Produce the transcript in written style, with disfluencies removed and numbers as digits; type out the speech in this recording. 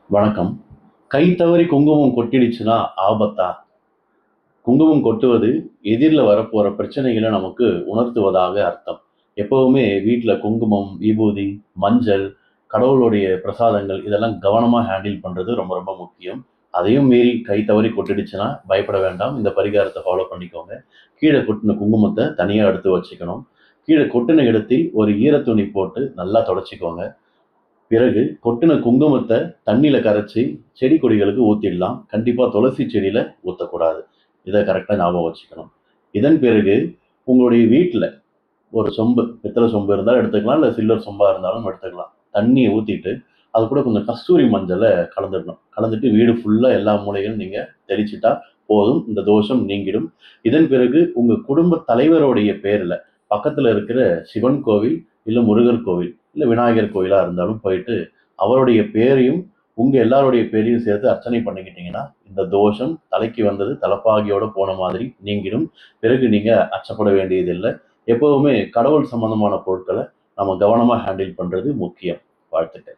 வணக்கம். கை தவறி குங்குமம் கொட்டிடுச்சுன்னா ஆபத்தா? குங்குமம் கொட்டுவது எதிர்ல வரப்போற பிரச்சனைகள நமக்கு உணர்த்துவதாக அர்த்தம். எப்பவுமே வீட்ல குங்குமம், விபூதி, மஞ்சள், கடவுளுடைய பிரசாதங்கள் இதெல்லாம் கவனமா ஹேண்டில் பண்றது ரொம்ப ரொம்ப முக்கியம். அதையும் மீறி கை தவறி கொட்டிடுச்சுன்னா பயப்பட வேண்டாம். இந்த பரிகாரத்த ஃபாலோ பண்ணிக்கோங்க. கீழ கொட்டுன குங்குமத்த தனியா எடுத்து வச்சுக்கணும். கீழ கொட்டுன இடத்தில் ஒரு ஈர துணி போட்டு நல்லா தொடச்சுக்கோங்க. பிறகு கொட்டுன குங்குமத்த தண்ணீல கரைச்சு செடி கொடிகளுக்கு ஊத்திடலாம். கண்டிப்பா துளசி செடியில ஊத்தக்கூடாது. இத கரெக்ட்டா ஞாபகம் வச்சுக்கணும். இதன் பிறகு உங்களுடைய வீட்ல ஒரு சொம்பு, பித்தள சொம்பு இருந்தா எடுத்துக்கலாம். இல்ல சில்வர் சொம்பா இருந்தாலும் எடுத்துக்கலாம். தண்ணிய ஊத்திட்டு, அது கூட கொஞ்சம் கஸ்தூரி மஞ்சள கலந்துடணும். கலந்துட்டு வீடு ஃபுல்லா எல்லா மூலையிலும் நீங்க தெளிச்சுட்டா போதும். இந்த தோஷம் நீங்கிடும். இதன் பிறகு உங்க குடும்ப தலைவருடைய பேர்ல பக்கத்துல இருக்கிற சிவன் கோவில், இல்ல முருகர் கோவில், இல்ல விநாயகர் கோயிலா இருந்தாலும் போயிட்டு அவருடைய பேரையும், உங்க எல்லாருடைய பேரையும் சேர்த்து அர்ச்சனை பண்ணிக்கிட்டீங்கன்னா, இந்த தோஷம் தலைக்கு வந்தது தலப்பாகையோட போன மாதிரி நீங்கிடும். பிறகு நீங்க அச்சப்பட வேண்டியதில்ல. எப்பவுமே கடவுள் சம்பந்தமான பொருட்கள நம்ம கவனமா ஹேண்டில் பண்றது முக்கியம். வாழ்த்துக்கள்.